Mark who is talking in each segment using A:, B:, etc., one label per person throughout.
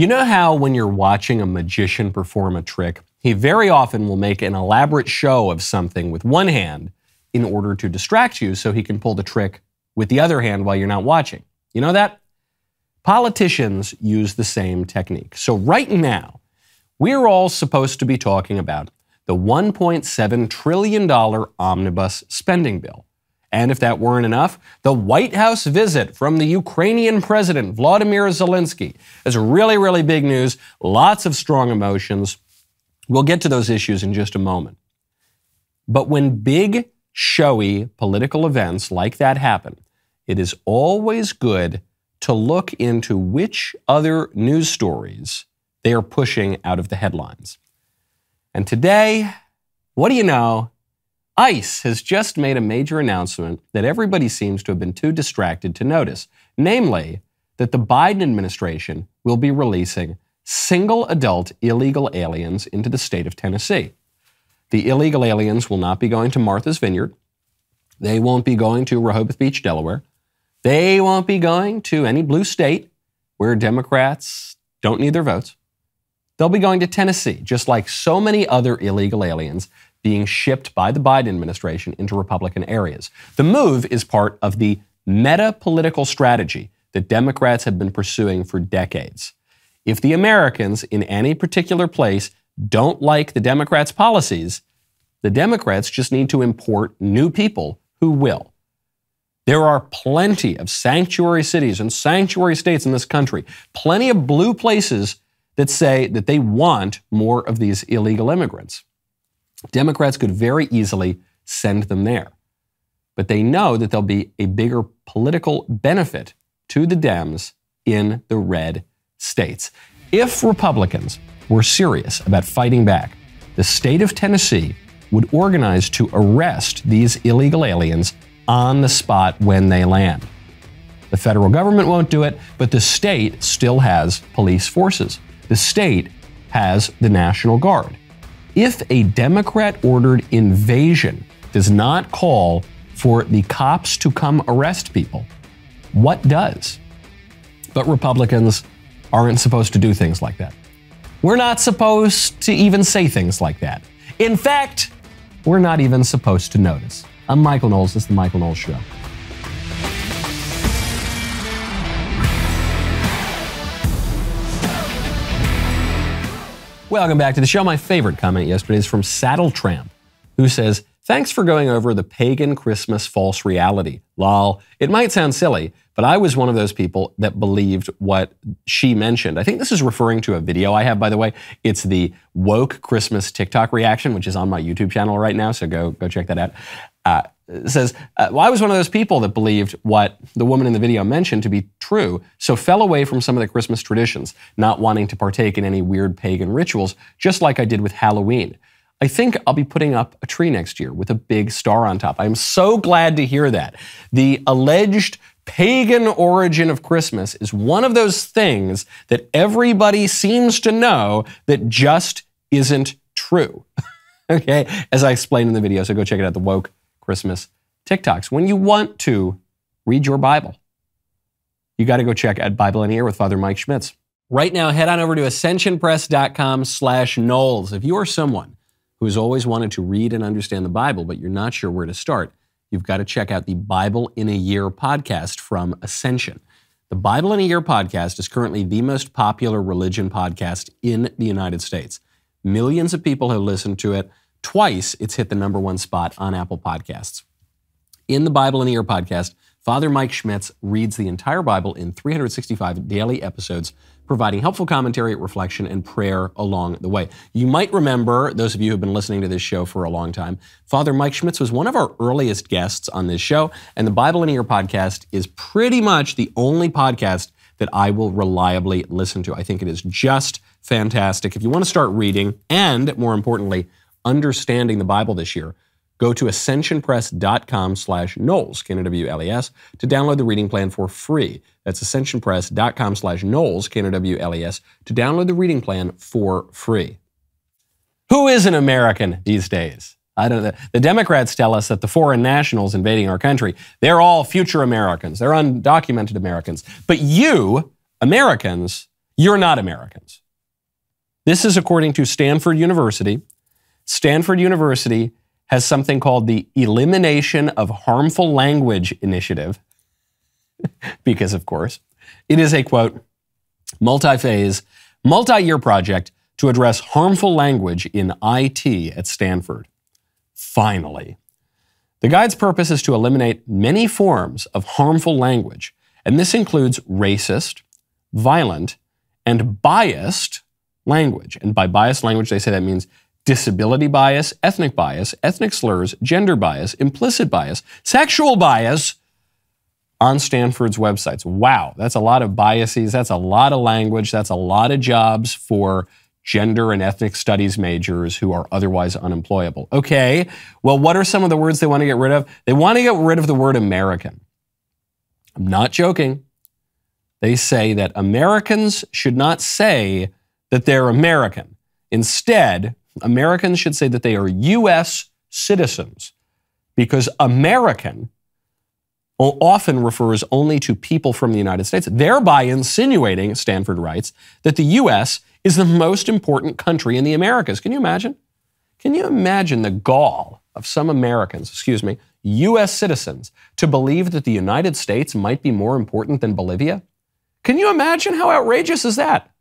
A: You know how when you're watching a magician perform a trick, he very often will make an elaborate show of something with one hand in order to distract you so he can pull the trick with the other hand while you're not watching. You know that? Politicians use the same technique. So right now, we're all supposed to be talking about the $1.7 trillion omnibus spending bill. And if that weren't enough, the White House visit from the Ukrainian president, Vladimir Zelensky, is really, really big news. Lots of strong emotions. We'll get to those issues in just a moment. But when big, showy political events like that happen, it is always good to look into which other news stories they are pushing out of the headlines. And today, what do you know? ICE has just made a major announcement that everybody seems to have been too distracted to notice, namely that the Biden administration will be releasing single adult illegal aliens into the state of Tennessee. The illegal aliens will not be going to Martha's Vineyard. They won't be going to Rehoboth Beach, Delaware. They won't be going to any blue state where Democrats don't need their votes. They'll be going to Tennessee, just like so many other illegal aliens being shipped by the Biden administration into Republican areas. The move is part of the meta-political strategy that Democrats have been pursuing for decades. If the Americans in any particular place don't like the Democrats' policies, the Democrats just need to import new people who will. There are plenty of sanctuary cities and sanctuary states in this country, plenty of blue places that say that they want more of these illegal immigrants. Democrats could very easily send them there. But they know that there'll be a bigger political benefit to the Dems in the red states. If Republicans were serious about fighting back, the state of Tennessee would organize to arrest these illegal aliens on the spot when they land. The federal government won't do it, but the state still has police forces. The state has the National Guard. If a Democrat-ordered invasion does not call for the cops to come arrest people, what does? But Republicans aren't supposed to do things like that. We're not supposed to even say things like that. In fact, we're not even supposed to notice. I'm Michael Knowles. This is The Michael Knowles Show. Welcome back to the show. My favorite comment yesterday is from Saddle Tramp, who says, "Thanks for going over the pagan Christmas false reality. Lol. It might sound silly, but I was one of those people that believed what she mentioned." I think this is referring to a video I have, by the way. It's the woke Christmas TikTok reaction, which is on my YouTube channel right now, so go check that out. It says, well, I was one of those people that believed what the woman in the video mentioned to be true, so fell away from some of the Christmas traditions, not wanting to partake in any weird pagan rituals, just like I did with Halloween. I think I'll be putting up a tree next year with a big star on top. I'm so glad to hear that. The alleged pagan origin of Christmas is one of those things that everybody seems to know that just isn't true. Okay, as I explained in the video, so go check it out, the woke Christmas TikToks. When you want to read your Bible, you got to go check out Bible in a Year with Father Mike Schmitz. Right now, head on over to ascensionpress.com/Knowles. If you are someone who's always wanted to read and understand the Bible, but you're not sure where to start, you've got to check out the Bible in a Year podcast from Ascension. The Bible in a Year podcast is currently the most popular religion podcast in the United States. Millions of people have listened to it. Twice, it's hit the #1 spot on Apple Podcasts. In the Bible in a Year podcast, Father Mike Schmitz reads the entire Bible in 365 daily episodes, providing helpful commentary, reflection, and prayer along the way. You might remember, those of you who have been listening to this show for a long time, Father Mike Schmitz was one of our earliest guests on this show, and the Bible in a Year podcast is pretty much the only podcast that I will reliably listen to. I think it is just fantastic. If you want to start reading, and more importantly, understanding the Bible this year, go to ascensionpress.com/Knowles, Knowles, to download the reading plan for free. That's ascensionpress.com/Knowles, Knowles, to download the reading plan for free. Who is an American these days? I don't know. The Democrats tell us that the foreign nationals invading our country, they're all future Americans. They're undocumented Americans. But you, Americans, You're not Americans. This is according to Stanford University. Stanford University has something called the Elimination of Harmful Language Initiative, because of course, it is a, quote, multi-phase, multi-year project to address harmful language in IT at Stanford. Finally. The guide's purpose is to eliminate many forms of harmful language, and this includes racist, violent, and biased language. And by biased language, they say that means disability bias, ethnic slurs, gender bias, implicit bias, sexual bias on Stanford's websites. Wow, that's a lot of biases, that's a lot of language, that's a lot of jobs for gender and ethnic studies majors who are otherwise unemployable. Okay, well, what are some of the words they want to get rid of? They want to get rid of the word American. I'm not joking. They say that Americans should not say that they're American. Instead, Americans should say that they are U.S. citizens, because American often refers only to people from the United States, thereby insinuating, Stanford writes, that the U.S. is the most important country in the Americas. Can you imagine? Can you imagine the gall of some Americans, U.S. citizens, to believe that the United States might be more important than Bolivia? Can you imagine how outrageous is that?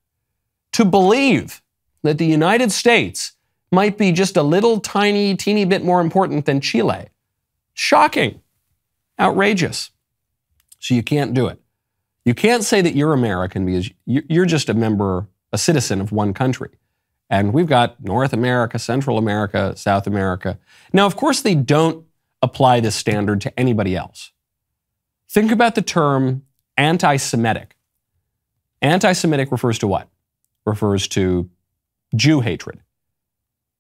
A: To believe that the United States might be just a little teeny bit more important than Chile. Shocking. Outrageous. So you can't do it. You can't say that you're American because you're just a citizen of one country. And we've got North America, Central America, South America. Now, of course, they don't apply this standard to anybody else. Think about the term anti-Semitic. Anti-Semitic refers to what? Refers to Jew hatred.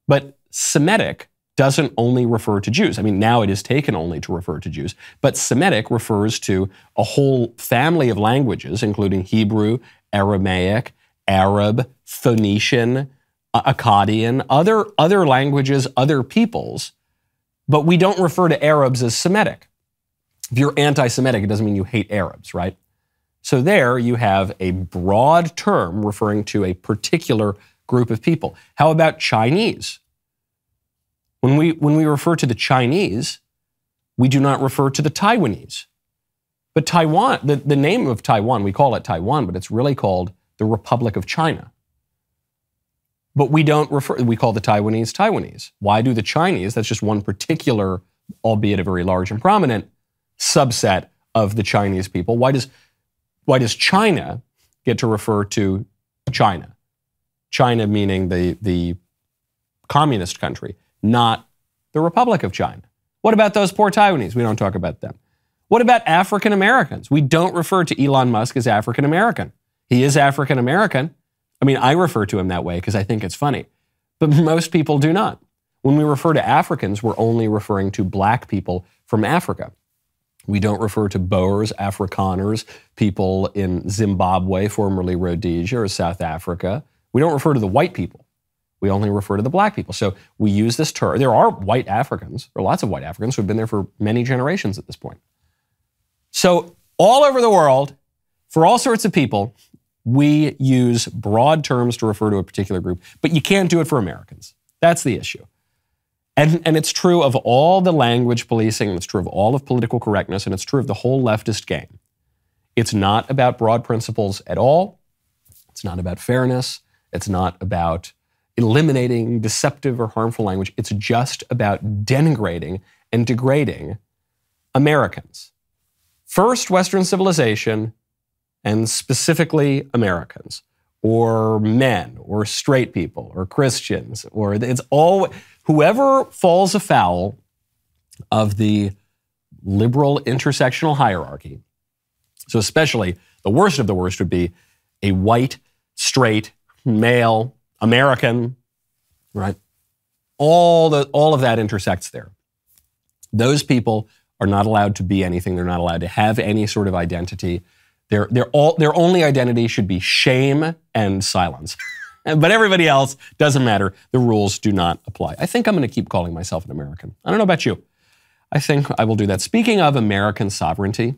A: But Semitic doesn't only refer to Jews. I mean, now it is taken only to refer to Jews, but Semitic refers to a whole family of languages, including Hebrew, Aramaic, Arab, Phoenician, Akkadian, other languages, other peoples, but we don't refer to Arabs as Semitic. If you're anti-Semitic, it doesn't mean you hate Arabs, right? So there you have a broad term referring to a particular group of people. How about Chinese? When we refer to the Chinese, we do not refer to the Taiwanese. But Taiwan, the name of Taiwan, we call it Taiwan, but it's really called the Republic of China. But we call the Taiwanese Taiwanese. Why do the Chinese, that's just one particular, albeit a very large and prominent subset of the Chinese people, why does China get to refer to China? China meaning the communist country, not the Republic of China. What about those poor Taiwanese? We don't talk about them. What about African Americans? We don't refer to Elon Musk as African American. He is African American. I mean, I refer to him that way because I think it's funny. But most people do not. When we refer to Africans, we're only referring to black people from Africa. We don't refer to Boers, Afrikaners, people in Zimbabwe, formerly Rhodesia, or South Africa. We don't refer to the white people. We only refer to the black people. So we use this term. There are white Africans. There are lots of white Africans who have been there for many generations at this point. So all over the world, for all sorts of people, we use broad terms to refer to a particular group, but you can't do it for Americans. That's the issue. And it's true of all the language policing, and it's true of all of political correctness, and it's true of the whole leftist game. It's not about broad principles at all. It's not about fairness. It's not about eliminating deceptive or harmful language. It's just about denigrating and degrading Americans. First, Western civilization, and specifically Americans, or men, or straight people, or Christians, or it's all, whoever falls afoul of the liberal intersectional hierarchy. So especially the worst of the worst would be a white, straight, male, American, right? All of that intersects there. Those people are not allowed to be anything. They're not allowed to have any sort of identity. Their only identity should be shame and silence. But everybody else, doesn't matter. The rules do not apply. I think I'm going to keep calling myself an American. I don't know about you. I think I will do that. Speaking of American sovereignty,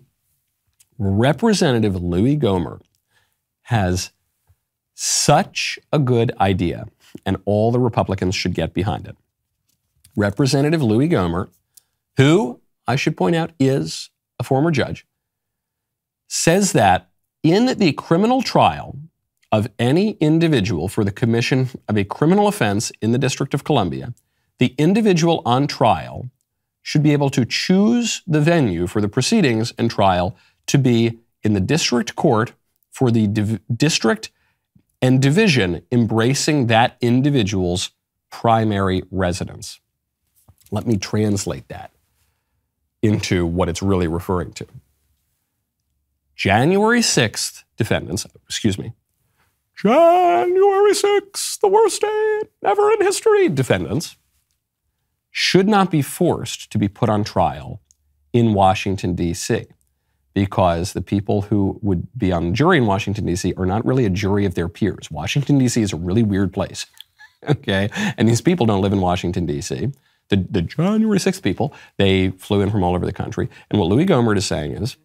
A: Representative Louis Gohmert has Such a good idea, and all the Republicans should get behind it. Representative Louis Gohmert, who, I should point out, is a former judge, says that in the criminal trial of any individual for the commission of a criminal offense in the District of Columbia, the individual on trial should be able to choose the venue for the proceedings and trial to be in the district court for the district and division embracing that individual's primary residence. Let me translate that into what it's really referring to. January 6th defendants, January 6th, the worst day ever in history, defendants should not be forced to be put on trial in Washington, D.C., because the people who would be on the jury in Washington, D.C. are not really a jury of their peers. Washington, D.C. is a really weird place, okay? And these people don't live in Washington, D.C. The January 6th people, they flew in from all over the country. And what Louis Gohmert is saying is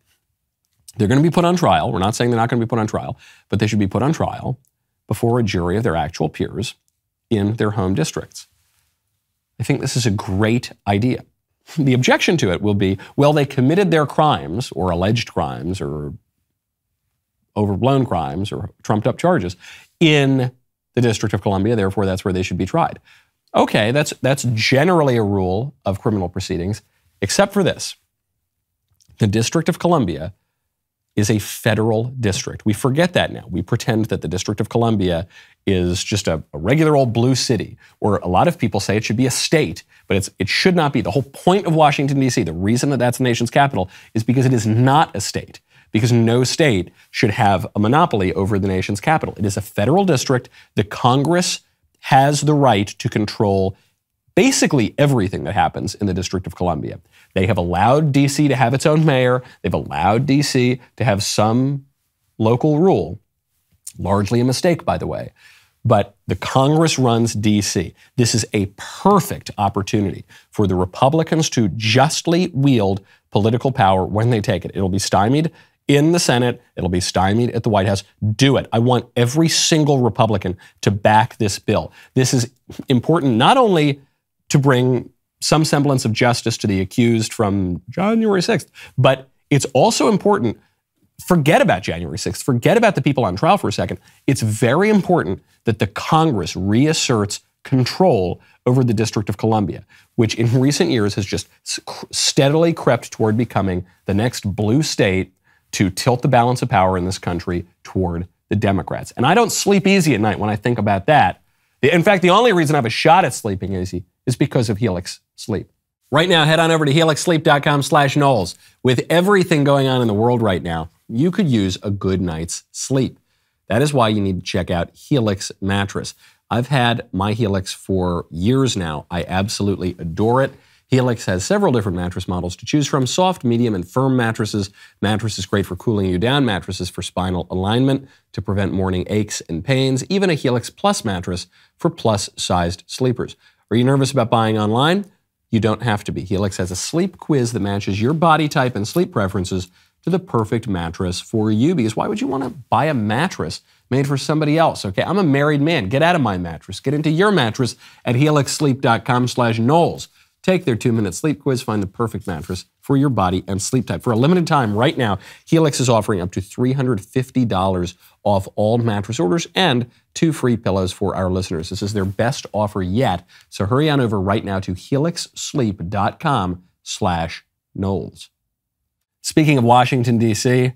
A: they're going to be put on trial. We're not saying they're not going to be put on trial, but they should be put on trial before a jury of their actual peers in their home districts. I think this is a great idea. The objection to it will be, well, they committed their crimes or alleged crimes or overblown crimes or trumped up charges in the District of Columbia, therefore that's where they should be tried. Okay, that's generally a rule of criminal proceedings, except for this. The District of Columbia is a federal district. We forget that now. We pretend that the District of Columbia is just a regular old blue city, or a lot of people say it should be a state, but it should not be. The whole point of Washington, D.C., the reason that that's the nation's capital is because it is not a state, because no state should have a monopoly over the nation's capital. It is a federal district. The Congress has the right to control basically everything that happens in the District of Columbia. They have allowed D.C. to have its own mayor. They've allowed D.C. to have some local rule, largely a mistake, by the way. But the Congress runs D.C. This is a perfect opportunity for the Republicans to justly wield political power when they take it. It'll be stymied in the Senate. It'll be stymied at the White House. Do it. I want every single Republican to back this bill. This is important not only to bring some semblance of justice to the accused from January 6th, but it's also important. Forget about January 6th. Forget about the people on trial for a second. It's very important that the Congress reasserts control over the District of Columbia, which in recent years has just steadily crept toward becoming the next blue state to tilt the balance of power in this country toward the Democrats. And I don't sleep easy at night when I think about that. In fact, the only reason I have a shot at sleeping easy is because of Helix Sleep. Right now, head on over to helixsleep.com/Knowles. With everything going on in the world right now, you could use a good night's sleep. That is why you need to check out Helix Mattress. I've had my Helix for years now. I absolutely adore it. Helix has several different mattress models to choose from: soft, medium, and firm mattresses. Mattresses great for cooling you down, mattresses for spinal alignment to prevent morning aches and pains, even a Helix Plus mattress for plus-sized sleepers. Are you nervous about buying online? You don't have to be. Helix has a sleep quiz that matches your body type and sleep preferences to the perfect mattress for you, because why would you want to buy a mattress made for somebody else? Okay, I'm a married man. Get out of my mattress. Get into your mattress at helixsleep.com/Knowles. Take their 2-minute sleep quiz, find the perfect mattress for your body and sleep type. For a limited time right now, Helix is offering up to $350 off all mattress orders and 2 free pillows for our listeners. This is their best offer yet. So hurry on over right now to helixsleep.com/Knowles. Speaking of Washington, D.C.,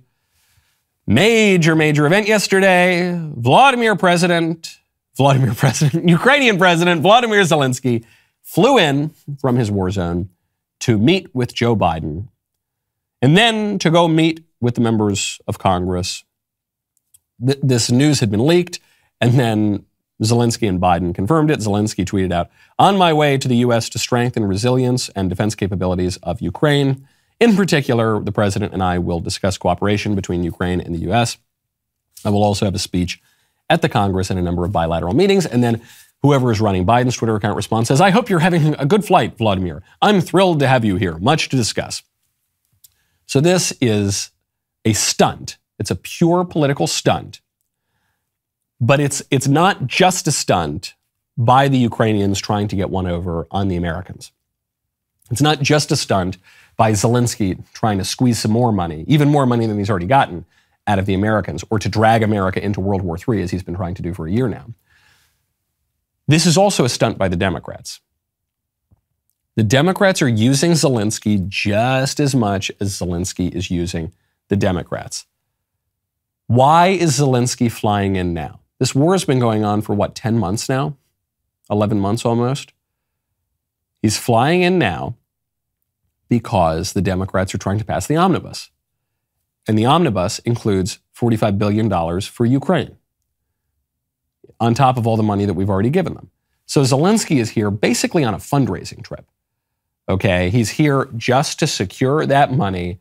A: major event yesterday. Ukrainian President Volodymyr Zelensky flew in from his war zone to meet with Joe Biden and then to go meet with the members of Congress. This news had been leaked, and then Zelensky and Biden confirmed it. Zelensky tweeted out, "On my way to the U.S. to strengthen resilience and defense capabilities of Ukraine. In particular, the president and I will discuss cooperation between Ukraine and the U.S. I will also have a speech at the Congress and a number of bilateral meetings." And then whoever is running Biden's Twitter account response says, "I hope you're having a good flight, Vladimir. I'm thrilled to have you here. Much to discuss." So this is a stunt. It's a pure political stunt But it's not just a stunt by the Ukrainians trying to get one over on the Americans. It's not just a stunt by Zelensky trying to squeeze some more money, even more money than he's already gotten, out of the Americans, or to drag America into World War III, as he's been trying to do for a year now. This is also a stunt by the Democrats. The Democrats are using Zelensky just as much as Zelensky is using the Democrats. Why is Zelensky flying in now? This war has been going on for, 10 months now? 11 months almost? He's flying in now because the Democrats are trying to pass the omnibus. And the omnibus includes $45 billion for Ukraine, on top of all the money that we've already given them. So Zelensky is here basically on a fundraising trip. Okay, he's here just to secure that money,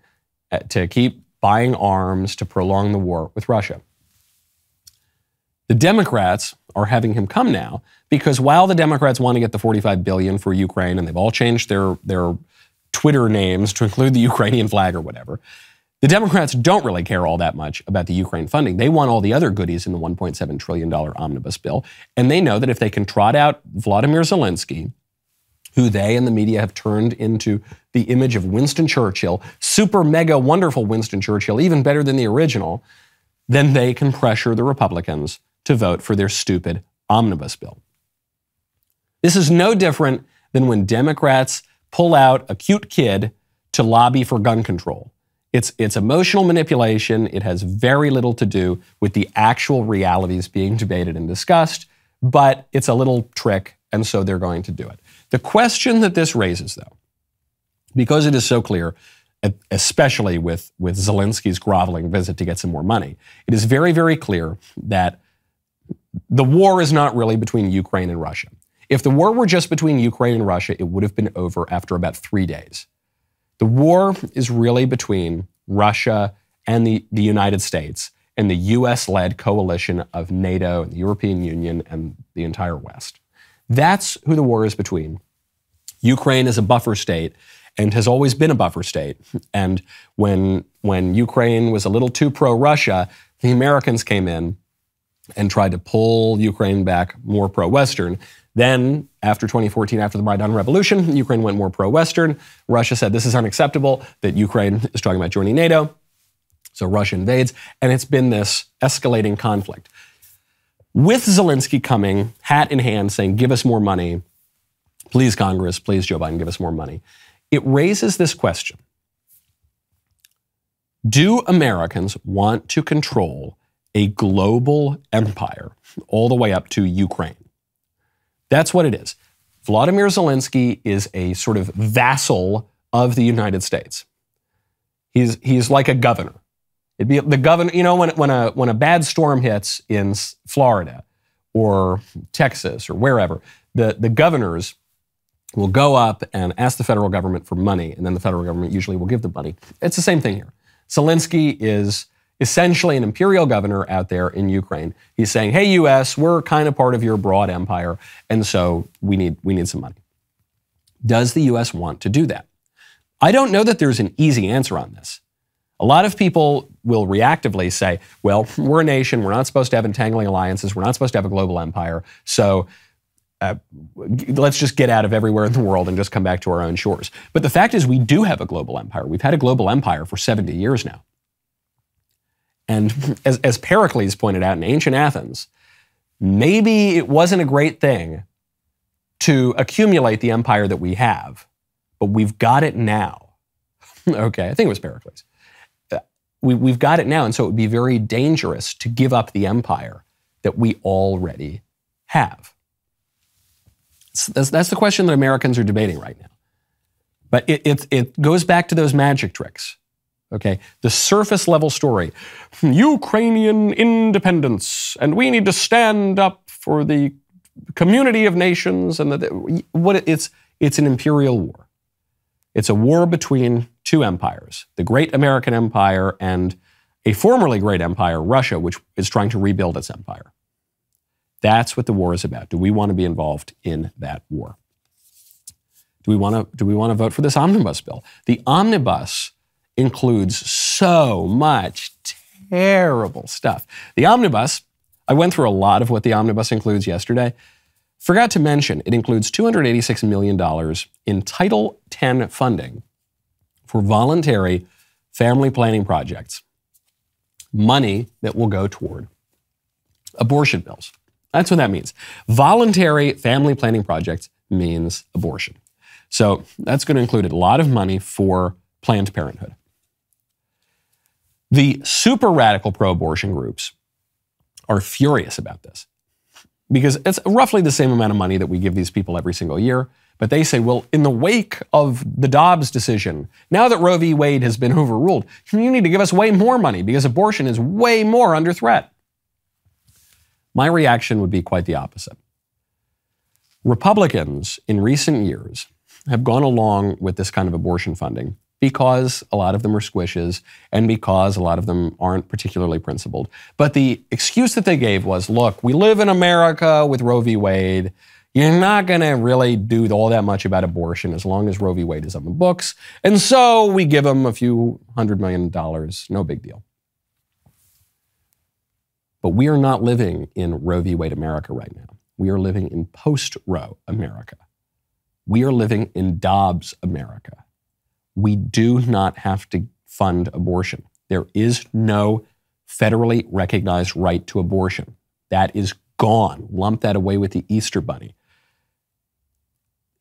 A: to keep buying arms, to prolong the war with Russia. The Democrats are having him come now because while the Democrats want to get the $45 billion for Ukraine, and they've all changed their Twitter names to include the Ukrainian flag or whatever, the Democrats don't really care all that much about the Ukraine funding. They want all the other goodies in the $1.7 trillion omnibus bill. And they know that if they can trot out Vladimir Zelensky, who they and the media have turned into the image of Winston Churchill, super mega wonderful Winston Churchill, even better than the original, then they can pressure the Republicans to vote for their stupid omnibus bill. This is no different than when Democrats pull out a cute kid to lobby for gun control. It's emotional manipulation. It has very little to do with the actual realities being debated and discussed, but it's a little trick, and so they're going to do it. The question that this raises, though, because it is so clear, especially with Zelensky's groveling visit to get some more money, it is very, very clear that the war is not really between Ukraine and Russia. If the war were just between Ukraine and Russia, it would have been over after about 3 days. The war is really between Russia and the United States and the US-led coalition of NATO and the European Union and the entire West. That's who the war is between. Ukraine is a buffer state and has always been a buffer state. And when Ukraine was a little too pro-Russia, the Americans came in and tried to pull Ukraine back more pro-Western. Then, after 2014, after the Maidan Revolution, Ukraine went more pro-Western. Russia said this is unacceptable, that Ukraine is talking about joining NATO. So Russia invades, and it's been this escalating conflict. With Zelensky coming, hat in hand, saying, give us more money, please Congress, please Joe Biden, give us more money, it raises this question. Do Americans want to control a global empire all the way up to Ukraine? That's what it is. Vladimir Zelensky is a sort of vassal of the United States. He's like a governor. It'd be the governor, you know, when a bad storm hits in Florida or Texas or wherever, the governors will go up and ask the federal government for money, and then the federal government usually will give the money. It's the same thing here. Zelensky is essentially an imperial governor out there in Ukraine. He's saying, hey, U.S., we're kind of part of your broad empire, and so we need some money. Does the U.S. want to do that? I don't know that there's an easy answer on this. A lot of people will reactively say, well, we're a nation, we're not supposed to have entangling alliances, we're not supposed to have a global empire, so let's just get out of everywhere in the world and just come back to our own shores. But the fact is we do have a global empire. We've had a global empire for 70 years now. And as Pericles pointed out in ancient Athens, maybe it wasn't a great thing to accumulate the empire that we have, but we've got it now. Okay, I think it was Pericles. We've got it now, and so it would be very dangerous to give up the empire that we already have. That's the question that Americans are debating right now. But it goes back to those magic tricks. Okay, the surface level story, Ukrainian independence, and we need to stand up for the community of nations, and it's an imperial war. It's a war between two empires, the great American empire and a formerly great empire, Russia, which is trying to rebuild its empire. That's what the war is about. Do we want to be involved in that war? Do we want to vote for this omnibus bill? The omnibus includes so much terrible stuff. The omnibus I went through a lot of what the omnibus includes yesterday. Forgot to mention, it includes $286 million in Title X funding for voluntary family planning projects. Money that will go toward abortion bills. That's what that means. Voluntary family planning projects means abortion. So that's going to include a lot of money for Planned Parenthood. The super radical pro-abortion groups are furious about this because it's roughly the same amount of money that we give these people every single year. But they say, well, in the wake of the Dobbs decision, now that Roe v. Wade has been overruled, you need to give us way more money because abortion is way more under threat. My reaction would be quite the opposite. Republicans in recent years have gone along with this kind of abortion funding because a lot of them are squishes and because a lot of them aren't particularly principled. But the excuse that they gave was, look, we live in America with Roe v. Wade. You're not going to really do all that much about abortion as long as Roe v. Wade is on the books. And so we give them a few $100 million. No big deal. But we are not living in Roe v. Wade America right now. We are living in post-Roe America. We are living in Dobbs America. We do not have to fund abortion. There is no federally recognized right to abortion. That is gone. Lump that away with the Easter Bunny.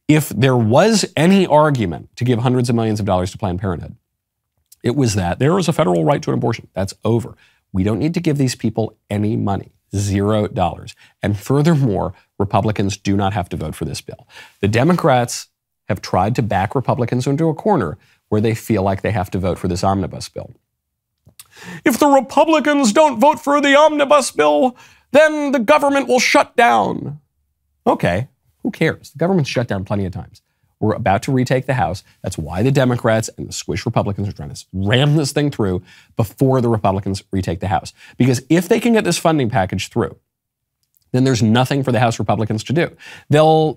A: If there was any argument to give hundreds of millions of dollars to Planned Parenthood, it was that there is a federal right to an abortion. That's over. We don't need to give these people any money. $0. And furthermore, Republicans do not have to vote for this bill. The Democrats have tried to back Republicans into a corner where they feel like they have to vote for this omnibus bill. If the Republicans don't vote for the omnibus bill, then the government will shut down. Okay, who cares? The government's shut down plenty of times. We're about to retake the House. That's why the Democrats and the squish Republicans are trying to ram this thing through before the Republicans retake the House. Because if they can get this funding package through, then there's nothing for the House Republicans to do. They'll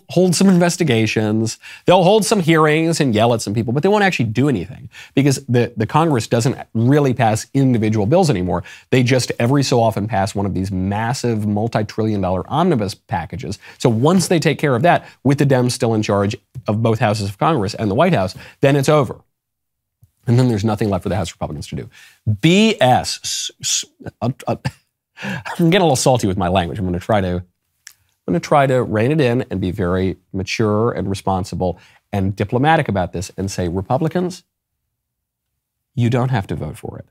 A: hold some investigations, they'll hold some hearings and yell at some people, but they won't actually do anything because the Congress doesn't really pass individual bills anymore. They just every so often pass one of these massive multi-trillion-dollar omnibus packages. So once they take care of that, with the Dems still in charge of both houses of Congress and the White House, then it's over. And then there's nothing left for the House Republicans to do. BS. I'm getting a little salty with my language. I'm going to try to rein it in and be very mature and responsible and diplomatic about this and say, Republicans, you don't have to vote for it.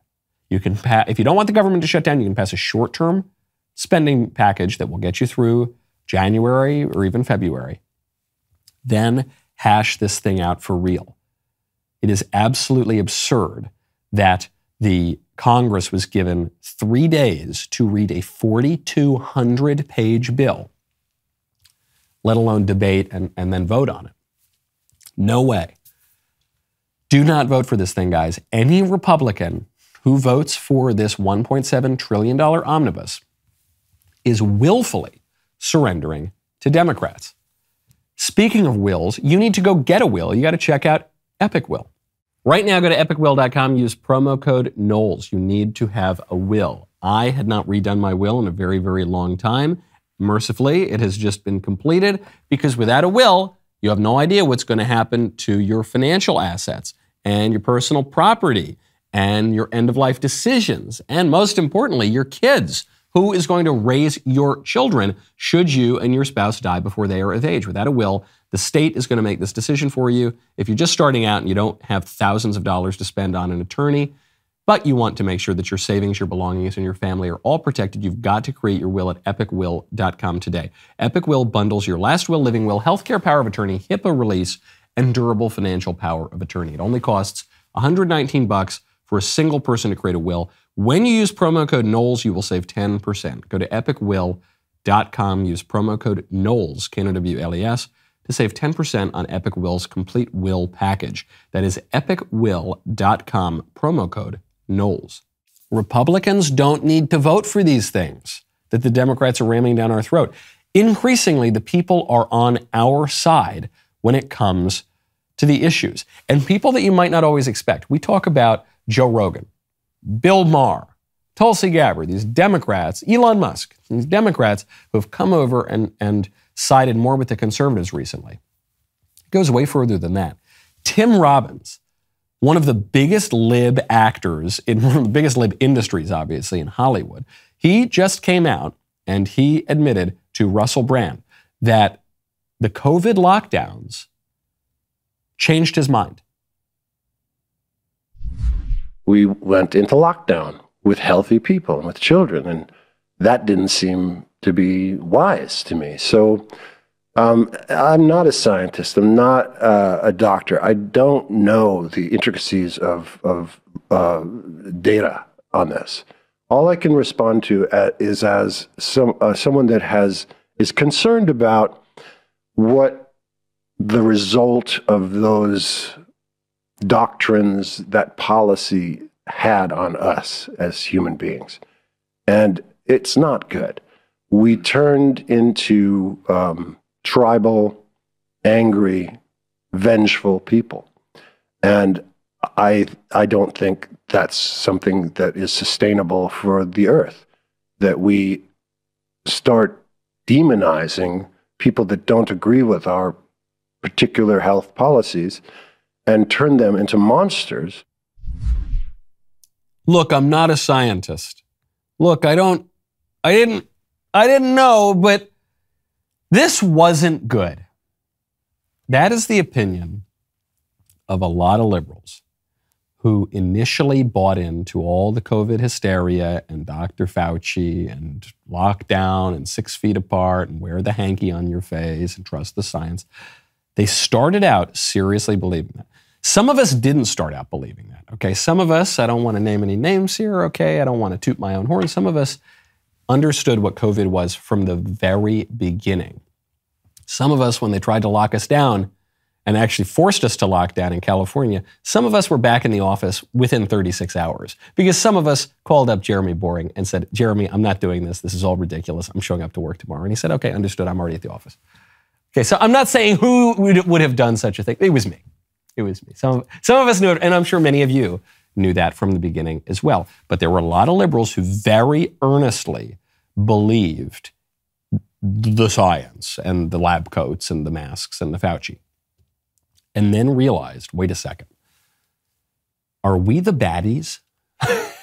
A: You can if you don't want the government to shut down, you can pass a short-term spending package that will get you through January or even February. Then hash this thing out for real. It is absolutely absurd that the Congress was given 3 days to read a 4,200-page bill, let alone debate and then vote on it. No way. Do not vote for this thing, guys. Any Republican who votes for this $1.7 trillion omnibus is willfully surrendering to Democrats. Speaking of wills, you need to go get a will. You got to check out Epic Will. Right now, go to epicwill.com, use promo code Knowles. You need to have a will. I had not redone my will in a very, very long time. Mercifully, it has just been completed because without a will, you have no idea what's going to happen to your financial assets and your personal property and your end-of-life decisions, and most importantly, your kids. Who is going to raise your children should you and your spouse die before they are of age? Without a will, the state is going to make this decision for you. If you're just starting out and you don't have thousands of dollars to spend on an attorney, but you want to make sure that your savings, your belongings, and your family are all protected, you've got to create your will at epicwill.com today. Epic Will bundles your last will, living will, healthcare power of attorney, HIPAA release, and durable financial power of attorney. It only costs $119 for a single person to create a will. When you use promo code Knowles, you will save 10%. Go to epicwill.com, use promo code Knowles, Knowles, to save 10% on Epic Will's complete will package. That is epicwill.com, promo code Knowles. Republicans don't need to vote for these things that the Democrats are ramming down our throat. Increasingly, the people are on our side when it comes to the issues. And people that you might not always expect. We talk about Joe Rogan, Bill Maher, Tulsi Gabbard, these Democrats, Elon Musk, these Democrats who have come over and sided more with the conservatives recently. It goes way further than that. Tim Robbins, one of the biggest lib actors in one of the biggest lib industries, obviously, in Hollywood, he just came out and he admitted to Russell Brand that the COVID lockdowns changed his mind.
B: We went into lockdown with healthy people and with children, and that didn't seem to be wise to me. So I'm not a scientist. I'm not a doctor. I don't know the intricacies of data on this. All I can respond to is as someone that is concerned about what the result of those doctrines, that policy had on us as human beings. And it's not good. We turned into tribal, angry, vengeful people. And I don't think that's something that is sustainable for the earth, that we start demonizing people that don't agree with our particular health policies and turn them into monsters.
A: Look, I'm not a scientist. Look, I didn't know, but this wasn't good. That is the opinion of a lot of liberals who initially bought into all the COVID hysteria and Dr. Fauci and lockdown and 6 feet apart and wear the hanky on your face and trust the science. They started out seriously believing that. Some of us didn't start out believing that, okay? Some of us, I don't want to name any names here, okay? I don't want to toot my own horn. Some of us understood what COVID was from the very beginning. Some of us, when they tried to lock us down and actually forced us to lock down in California, some of us were back in the office within 36 hours because some of us called up Jeremy Boring and said, Jeremy, I'm not doing this. This is all ridiculous. I'm showing up to work tomorrow. And he said, okay, understood. I'm already at the office. Okay, so I'm not saying who would have done such a thing. It was me. It was me. Some of us knew it, and I'm sure many of you knew that from the beginning as well. But there were a lot of liberals who very earnestly believed the science and the lab coats and the masks and the Fauci. And then realized, wait a second, are we the baddies?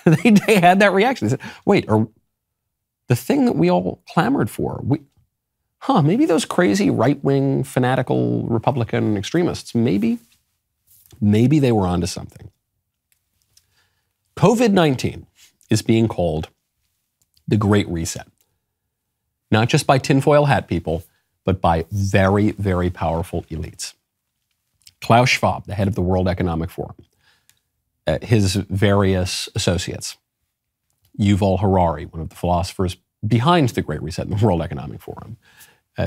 A: They had that reaction. They said, wait, are the thing that we all clamored for, maybe those crazy right-wing fanatical Republican extremists, maybe they were onto something. COVID-19 is being called the Great Reset. Not just by tinfoil hat people, but by very, very powerful elites. Klaus Schwab, the head of the World Economic Forum, his various associates, Yuval Harari, one of the philosophers behind the Great Reset in the World Economic Forum,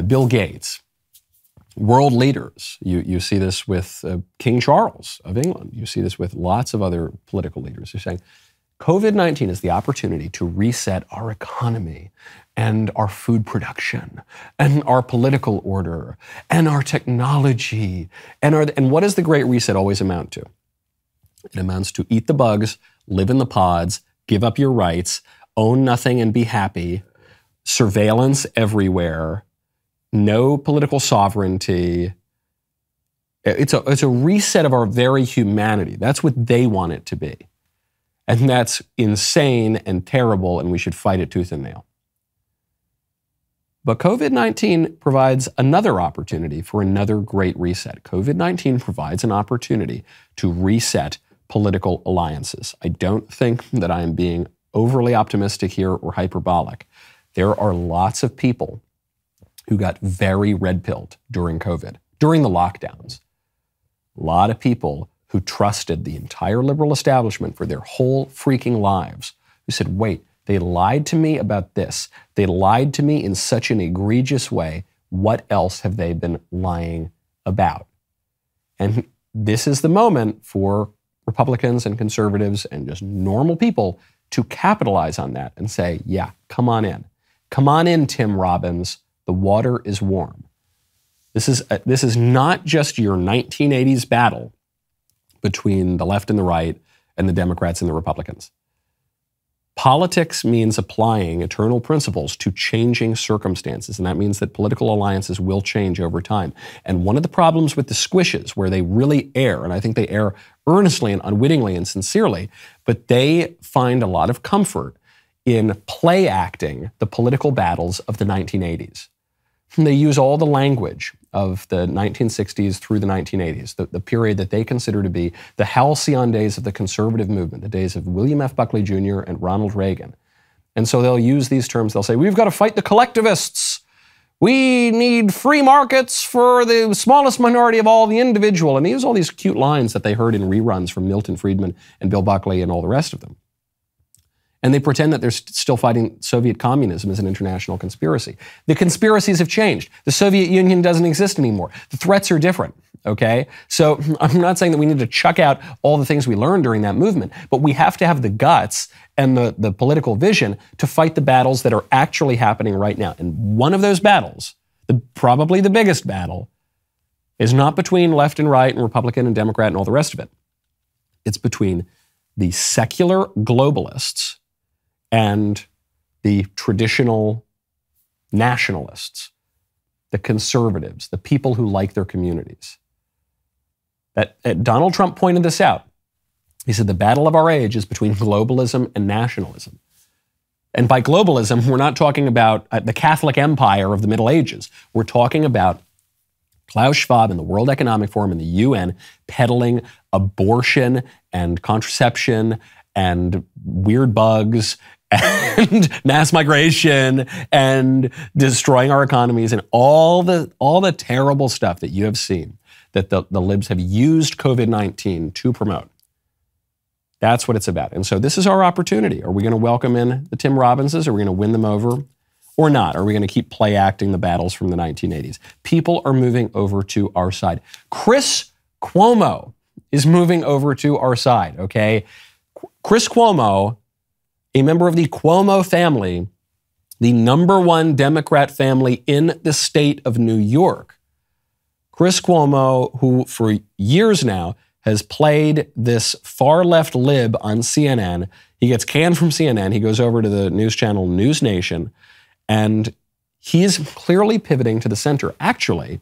A: Bill Gates, world leaders. You see this with King Charles of England. You see this with lots of other political leaders who are saying, COVID-19 is the opportunity to reset our economy and our food production and our political order and our technology. And what does the Great Reset always amount to? It amounts to eat the bugs, live in the pods, give up your rights, own nothing and be happy, surveillance everywhere, no political sovereignty. It's a reset of our very humanity. That's what they want it to be. And that's insane and terrible, and we should fight it tooth and nail. But COVID-19 provides another opportunity for another great reset. COVID-19 provides an opportunity to reset political alliances. I don't think that I am being overly optimistic here or hyperbolic. There are lots of people who got very red-pilled during COVID, during the lockdowns. A lot of people who trusted the entire liberal establishment for their whole freaking lives, who said, wait, they lied to me about this. They lied to me in such an egregious way. What else have they been lying about? And this is the moment for Republicans and conservatives and just normal people to capitalize on that and say, yeah, come on in. Come on in, Tim Robbins. The water is warm. This is not just your 1980s battle between the left and the right and the Democrats and the Republicans. Politics means applying eternal principles to changing circumstances, and that means that political alliances will change over time. And one of the problems with the squishes, where they really err, and I think they err earnestly and unwittingly and sincerely, but they find a lot of comfort in play acting the political battles of the 1980s. And they use all the language of the 1960s through the 1980s, the period that they consider to be the halcyon days of the conservative movement, the days of William F. Buckley Jr. and Ronald Reagan. And so they'll use these terms. They'll say, we've got to fight the collectivists. We need free markets for the smallest minority of all, the individual. And they use all these cute lines that they heard in reruns from Milton Friedman and Bill Buckley and all the rest of them. And they pretend that they're still fighting Soviet communism as an international conspiracy. The conspiracies have changed. The Soviet Union doesn't exist anymore. The threats are different, okay? So I'm not saying that we need to chuck out all the things we learned during that movement, but we have to have the guts and the political vision to fight the battles that are actually happening right now. And one of those battles, probably the biggest battle, is not between left and right and Republican and Democrat and all the rest of it. It's between the secular globalists and the traditional nationalists, the conservatives, the people who like their communities. Donald Trump pointed this out. He said the battle of our age is between globalism and nationalism. And by globalism, we're not talking about the Catholic Empire of the Middle Ages. We're talking about Klaus Schwab and the World Economic Forum and the UN peddling abortion and contraception and weird bugs and mass migration and destroying our economies and all the terrible stuff that you have seen that the libs have used COVID-19 to promote. That's what it's about. And so this is our opportunity. Are we going to welcome in the Tim Robbinses? Are we going to win them over or not? Are we going to keep play acting the battles from the 1980s? People are moving over to our side. Chris Cuomo is moving over to our side, okay? Chris Cuomo, a member of the Cuomo family, the #1 Democrat family in the state of New York. Chris Cuomo, who for years now has played this far-left lib on CNN. He gets canned from CNN. He goes over to the news channel News Nation, and he is clearly pivoting to the center. Actually,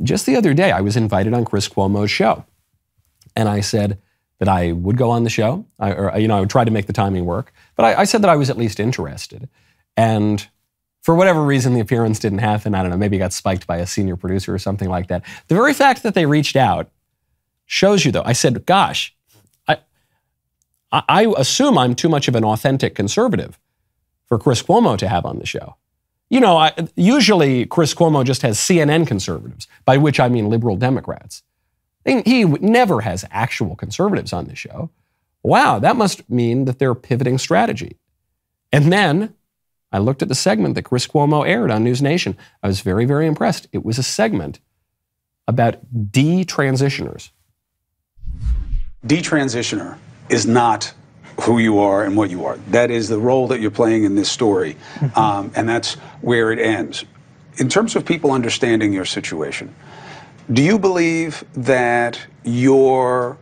A: just the other day, I was invited on Chris Cuomo's show, and I said that I would go on the show. I would try to make the timing work, but I said that I was at least interested. And for whatever reason, the appearance didn't happen. I don't know, maybe it got spiked by a senior producer or something like that. The very fact that they reached out shows you, though. I said, gosh, I assume I'm too much of an authentic conservative for Chris Cuomo to have on the show. You know, usually Chris Cuomo just has CNN conservatives, by which I mean liberal Democrats. He never has actual conservatives on the show. Wow, that must mean that they're pivoting strategy. And then I looked at the segment that Chris Cuomo aired on News Nation. I was very, very impressed. It was a segment about detransitioners.
C: Detransitioner is not who you are and what you are. That is the role that you're playing in this story, and that's where it ends. In terms of people understanding your situation, do you believe that your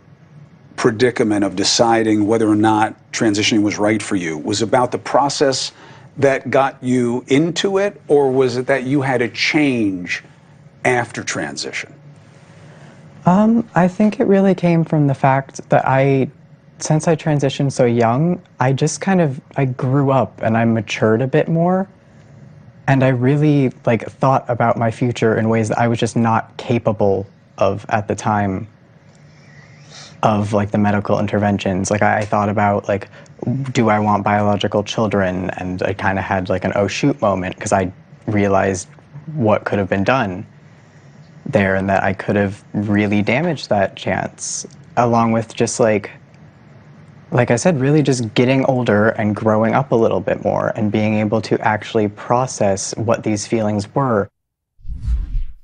C: predicament of deciding whether or not transitioning was right for you was about the process that got you into it, or was it that you had to change after transition?
D: I think it really came from the fact that since I transitioned so young, I grew up and I matured a bit more. And I really thought about my future in ways that I was just not capable of at the time of the medical interventions. I thought about do I want biological children? And I kind of had an oh shoot moment because I realized what could have been done there and that I could have really damaged that chance, along with just like I said, really just getting older and growing up a little bit more and being able to actually process what these feelings were.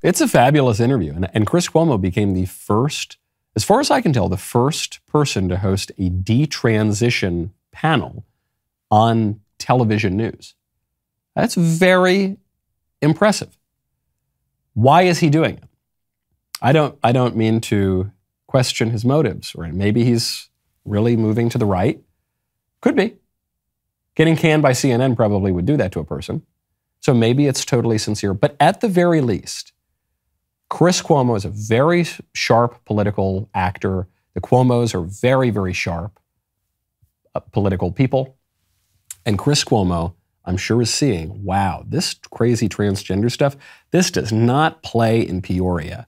A: It's a fabulous interview. And Chris Cuomo became the first, as far as I can tell, the first person to host a detransition panel on television news. That's very impressive. Why is he doing it? I don't mean to question his motives, or maybe he's really moving to the right. Could be. Getting canned by CNN probably would do that to a person. So maybe it's totally sincere. But at the very least, Chris Cuomo is a very sharp political actor. The Cuomos are very, very sharp political people. And Chris Cuomo, I'm sure, is seeing, wow, this crazy transgender stuff, this does not play in Peoria.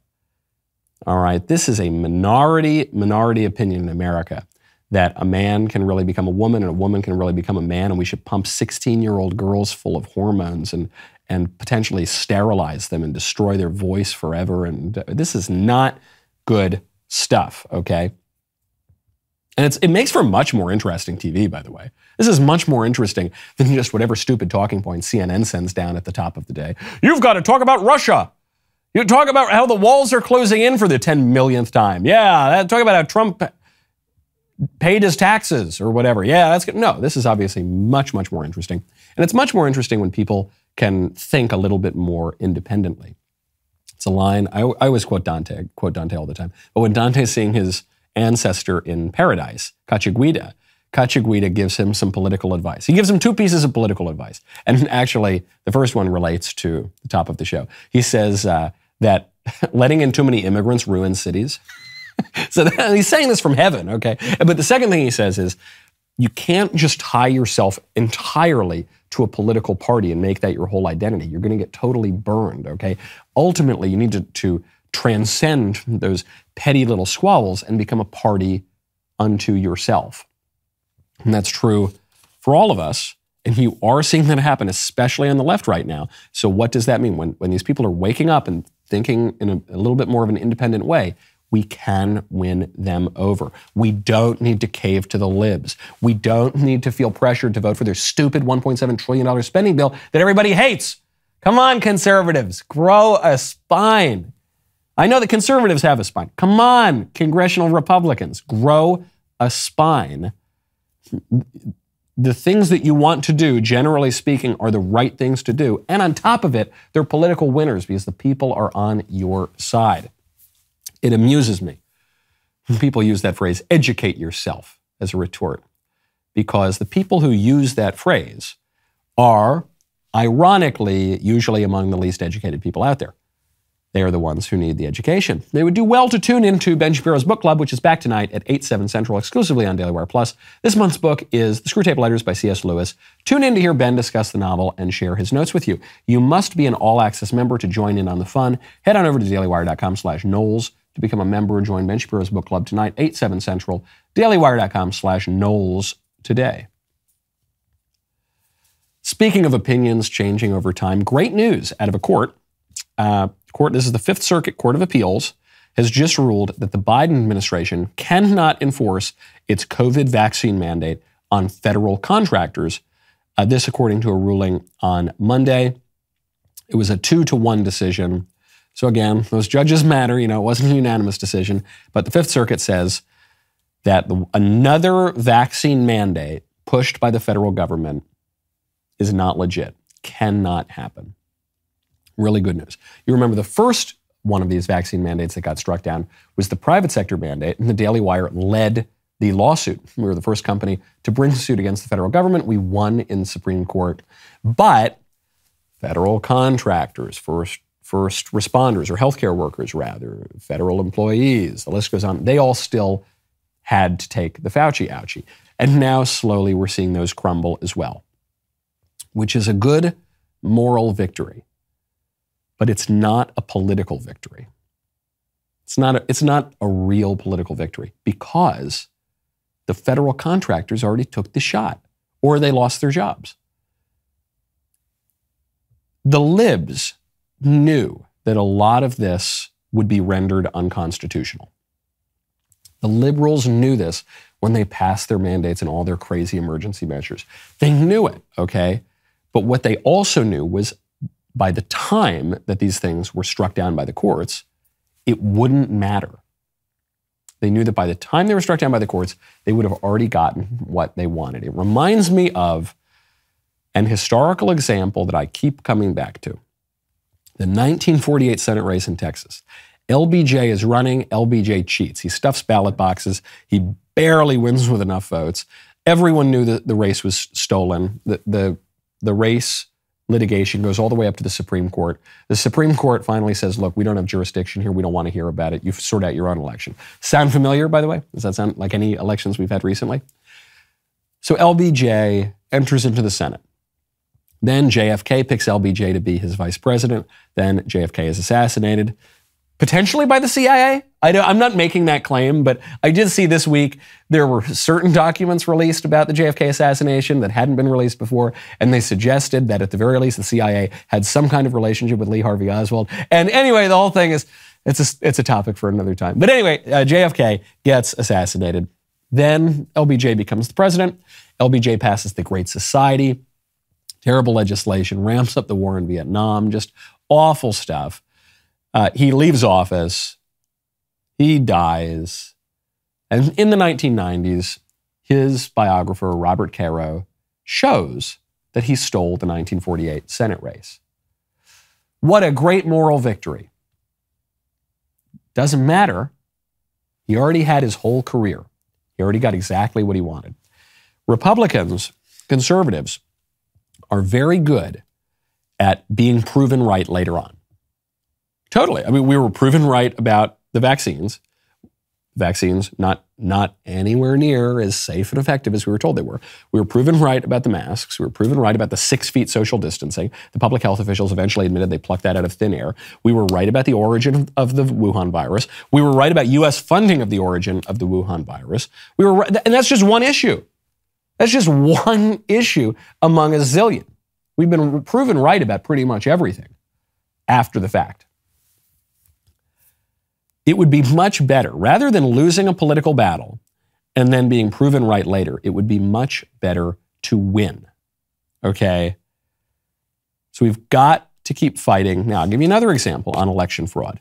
A: All right, this is a minority opinion in America, that a man can really become a woman and a woman can really become a man, and we should pump 16-year-old girls full of hormones and potentially sterilize them and destroy their voice forever. And this is not good stuff, okay? And it makes for much more interesting TV, by the way. This is much more interesting than just whatever stupid talking points CNN sends down at the top of the day. You've got to talk about Russia. You talk about how the walls are closing in for the 10 millionth time. Yeah, talk about how Trump paid his taxes or whatever. Yeah, that's good. No, this is obviously much, much more interesting. And it's much more interesting when people can think a little bit more independently. It's a line, I always quote Dante all the time. But when Dante's seeing his ancestor in paradise, Cacciaguida gives him some political advice. He gives him two pieces of political advice. And actually, the first one relates to the top of the show. He says that letting in too many immigrants ruins cities. So he's saying this from heaven, okay? But the second thing he says is, you can't just tie yourself entirely to a political party and make that your whole identity. You're going to get totally burned, okay? Ultimately, you need to transcend those petty little squabbles and become a party unto yourself. And that's true for all of us. And you are seeing that happen, especially on the left right now. So what does that mean? When these people are waking up and thinking in a little bit more of an independent way, we can win them over. We don't need to cave to the libs. We don't need to feel pressured to vote for their stupid $1.7 trillion spending bill that everybody hates. Come on, conservatives, grow a spine. I know that conservatives have a spine. Come on, congressional Republicans, grow a spine. The things that you want to do, generally speaking, are the right things to do. And on top of it, they're political winners because the people are on your side. It amuses me when people use that phrase, educate yourself, as a retort, because the people who use that phrase are, ironically, usually among the least educated people out there. They are the ones who need the education. They would do well to tune into Ben Shapiro's book club, which is back tonight at 8, 7 Central, exclusively on DailyWire Plus. This month's book is The Screwtape Letters by C.S. Lewis. Tune in to hear Ben discuss the novel and share his notes with you. You must be an all-access member to join in on the fun. Head on over to dailywire.com/Knowles to become a member and join Ben Shapiro's book club tonight, 8, 7 Central, dailywire.com/Knowles today. Speaking of opinions changing over time, great news out of a court. This is the Fifth Circuit Court of Appeals, has just ruled that the Biden administration cannot enforce its COVID vaccine mandate on federal contractors. This according to a ruling on Monday. It was a 2-1 decision. So again, those judges matter. It wasn't a unanimous decision. But the Fifth Circuit says that another vaccine mandate pushed by the federal government is not legit, cannot happen. Really good news. You remember the first one of these vaccine mandates that got struck down was the private sector mandate, and the Daily Wire led the lawsuit. We were the first company to bring suit against the federal government. We won in the Supreme Court. But federal contractors, first responders, or healthcare workers rather, federal employees, the list goes on, they all still had to take the Fauci ouchie. And now slowly we're seeing those crumble as well, which is a good moral victory. But it's not a political victory. It's not a real political victory because the federal contractors already took the shot or they lost their jobs. The libs knew that a lot of this would be rendered unconstitutional. The liberals knew this when they passed their mandates and all their crazy emergency measures. They knew it, okay? But what they also knew was by the time that these things were struck down by the courts, it wouldn't matter. They knew that by the time they were struck down by the courts, they would have already gotten what they wanted. It reminds me of an historical example that I keep coming back to. The 1948 Senate race in Texas. LBJ is running, LBJ cheats. He stuffs ballot boxes. He barely wins with enough votes. Everyone knew that the race was stolen. The race litigation goes all the way up to the Supreme Court. The Supreme Court finally says, look, we don't have jurisdiction here. We don't want to hear about it. You sort out your own election. Sound familiar, by the way? Does that sound like any elections we've had recently? So LBJ enters into the Senate. Then JFK picks LBJ to be his vice president. Then JFK is assassinated, potentially by the CIA. I'm not making that claim, but I did see this week there were certain documents released about the JFK assassination that hadn't been released before, and they suggested that at the very least the CIA had some kind of relationship with Lee Harvey Oswald. And anyway, the whole thing is, it's a topic for another time. But anyway, JFK gets assassinated. Then LBJ becomes the president. LBJ passes the Great Society, terrible legislation, ramps up the war in Vietnam, just awful stuff. He leaves office. He dies. And in the 1990s, his biographer, Robert Caro, shows that he stole the 1948 Senate race. What a great moral victory. Doesn't matter. He already had his whole career. He already got exactly what he wanted. Republicans, conservatives, are very good at being proven right later on. Totally. I mean, we were proven right about the vaccines. Vaccines not anywhere near as safe and effective as we were told they were. We were proven right about the masks. We were proven right about the 6 feet social distancing. The public health officials eventually admitted they plucked that out of thin air. We were right about the origin of the Wuhan virus. We were right about U.S. funding of the origin of the Wuhan virus. We were right, and that's just one issue. That's just one issue among a zillion. We've been proven right about pretty much everything after the fact. It would be much better, rather than losing a political battle and then being proven right later, it would be much better to win. Okay? So we've got to keep fighting. Now, I'll give you another example on election fraud.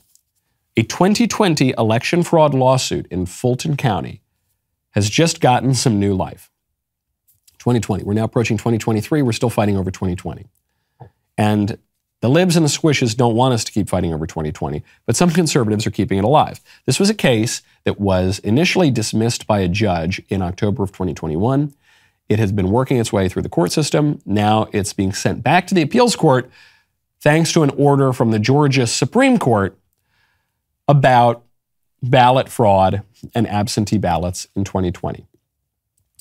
A: A 2020 election fraud lawsuit in Fulton County has just gotten some new life. 2020. We're now approaching 2023. We're still fighting over 2020. And the libs and the squishes don't want us to keep fighting over 2020, but some conservatives are keeping it alive. This was a case that was initially dismissed by a judge in October of 2021. It has been working its way through the court system. Now it's being sent back to the appeals court thanks to an order from the Georgia Supreme Court about ballot fraud and absentee ballots in 2020.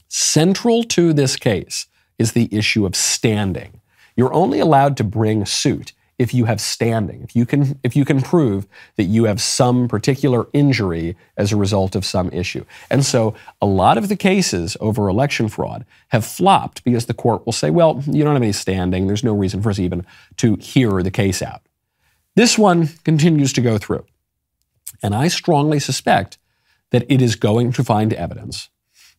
A: Central to this case is the issue of standing. You're only allowed to bring suit if you have standing, if you can prove that you have some particular injury as a result of some issue. And so a lot of the cases over election fraud have flopped because the court will say, well, you don't have any standing. There's no reason for us even to hear the case out. This one continues to go through. And I strongly suspect that it is going to find evidence,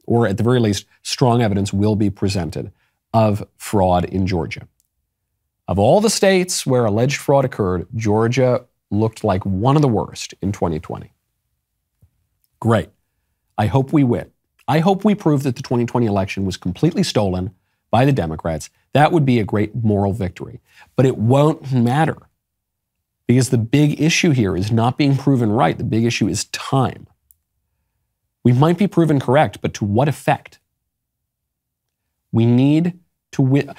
A: or at the very least, strong evidence will be presented of fraud in Georgia. Of all the states where alleged fraud occurred, Georgia looked like one of the worst in 2020. Great. I hope we win. I hope we prove that the 2020 election was completely stolen by the Democrats. That would be a great moral victory. But it won't matter because the big issue here is not being proven right. The big issue is time. We might be proven correct, but to what effect? We need to win.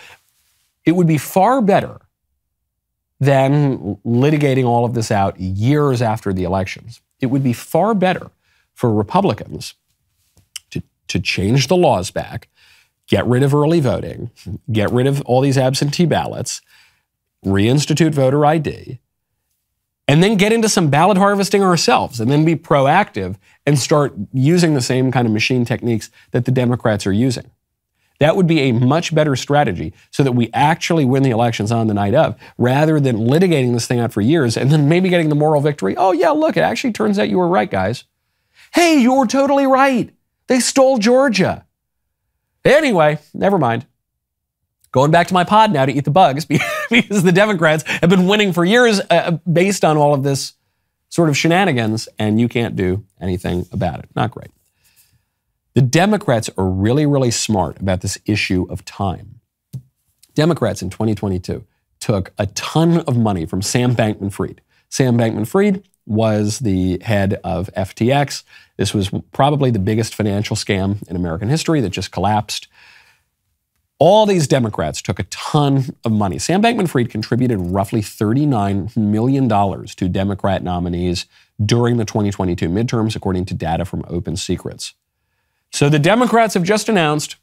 A: It would be far better than litigating all of this out years after the elections. It would be far better for Republicans to change the laws back, get rid of early voting, get rid of all these absentee ballots, reinstitute voter ID, and then get into some ballot harvesting ourselves, and then be proactive and start using the same kind of machine techniques that the Democrats are using. That would be a much better strategy so that we actually win the elections on the night of, rather than litigating this thing out for years and then maybe getting the moral victory. Oh yeah, look, it actually turns out you were right, guys. Hey, you were totally right. They stole Georgia. Anyway, never mind. Going back to my pod now to eat the bugs because the Democrats have been winning for years based on all of this sort of shenanigans, and you can't do anything about it. Not great. The Democrats are really, really smart about this issue of time. Democrats in 2022 took a ton of money from Sam Bankman-Fried. Sam Bankman-Fried was the head of FTX. This was probably the biggest financial scam in American history that just collapsed. All these Democrats took a ton of money. Sam Bankman-Fried contributed roughly $39 million to Democrat nominees during the 2022 midterms, according to data from Open Secrets. So the Democrats have just announced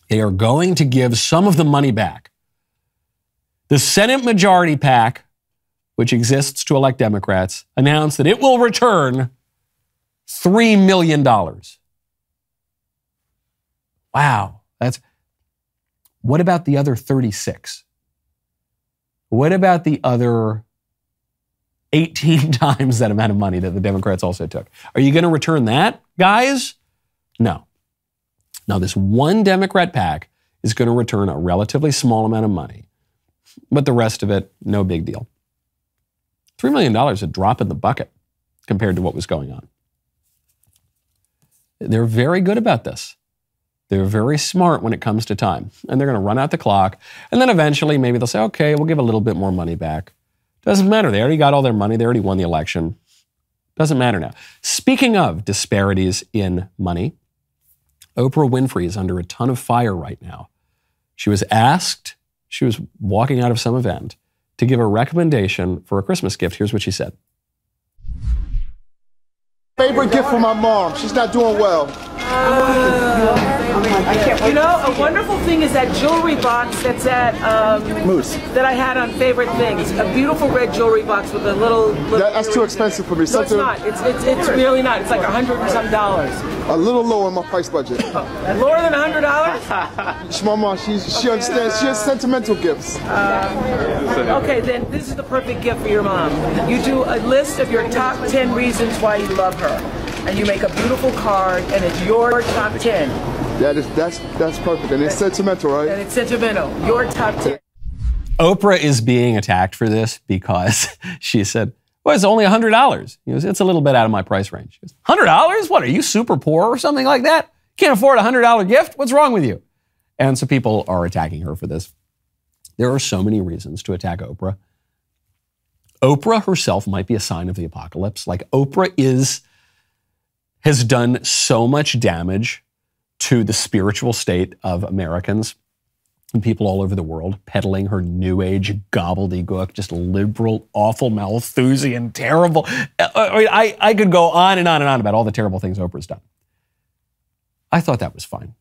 A: they are going to give some of the money back. The Senate Majority PAC, which exists to elect Democrats, announced that it will return $3 million. Wow. What about the other 36? What about the other 18 times that amount of money that the Democrats also took? Are you going to return that, guys? No. Now, this one Democrat PAC is going to return a relatively small amount of money, but the rest of it, no big deal. $3 million, a drop in the bucket compared to what was going on. They're very good about this. They're very smart when it comes to time. And they're going to run out the clock. And then eventually maybe they'll say, okay, we'll give a little bit more money back. Doesn't matter. They already got all their money. They already won the election. Doesn't matter now. Speaking of disparities in money, Oprah Winfrey is under a ton of fire right now. She was asked, she was walking out of some event, to give a recommendation for a Christmas gift. Here's what she said.
E: Favorite gift for my mom. She's not doing well.
F: You know, a wonderful thing is that jewelry box that's at
E: Moose.
F: that I had on Favorite Things. A beautiful red jewelry box with a little.
E: That's too expensive for me.
F: No, it's not. It's really not. It's like $100 and some.
E: A little lower in my price budget.
F: Lower than $100?
E: My mom, she understands. She has sentimental gifts.
F: Okay, then this is the perfect gift for your mom. You do a list of your top 10 reasons why you love her. And you make a beautiful card, and it's your top 10.
E: That's perfect, and it's sentimental, right?
F: And it's sentimental. Your top 10.
A: Oprah is being attacked for this because she said, well, it's only $100. It's a little bit out of my price range. She goes, $100? What, are you super poor or something like that? Can't afford a $100 gift? What's wrong with you? And so people are attacking her for this. There are so many reasons to attack Oprah. Oprah herself might be a sign of the apocalypse. Like, Oprah has done so much damage to the spiritual state of Americans and people all over the world, peddling her new age gobbledygook, just liberal, awful, Malthusian, terrible. I could go on and on and on about all the terrible things Oprah's done. I thought that was fine.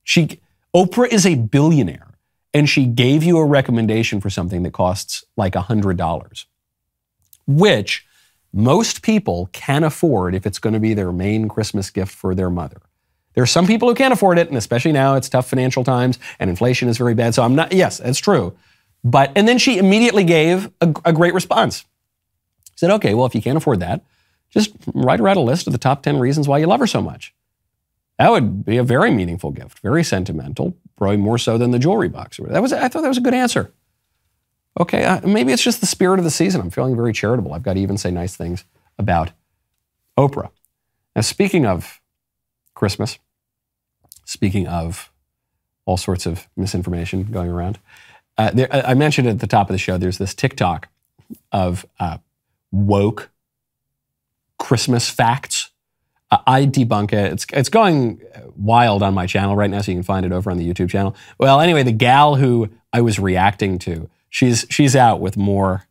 A: Oprah is a billionaire, and she gave you a recommendation for something that costs like $100, which most people can afford if it's going to be their main Christmas gift for their mother. There are some people who can't afford it, and especially now it's tough financial times and inflation is very bad. So yes, that's true. And then she immediately gave a great response. She said, okay, well, if you can't afford that, just write her out a list of the top 10 reasons why you love her so much. That would be a very meaningful gift, very sentimental, probably more so than the jewelry box. I thought that was a good answer. Okay, maybe it's just the spirit of the season. I'm feeling very charitable. I've got to even say nice things about Oprah. Now, speaking of Christmas, speaking of all sorts of misinformation going around, I mentioned at the top of the show, there's this TikTok of woke Christmas facts. I debunk it. It's going wild on my channel right now, so you can find it over on the YouTube channel. Well, anyway, the gal who I was reacting to, she's out with more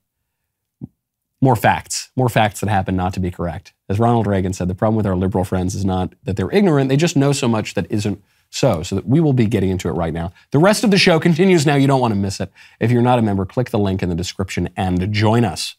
A: facts that happen not to be correct. As Ronald Reagan said, the problem with our liberal friends is not that they're ignorant, they just know so much that isn't so that we will be getting into it right now. The rest of the show continues now. You don't want to miss it. If you're not a member, click the link in the description and join us.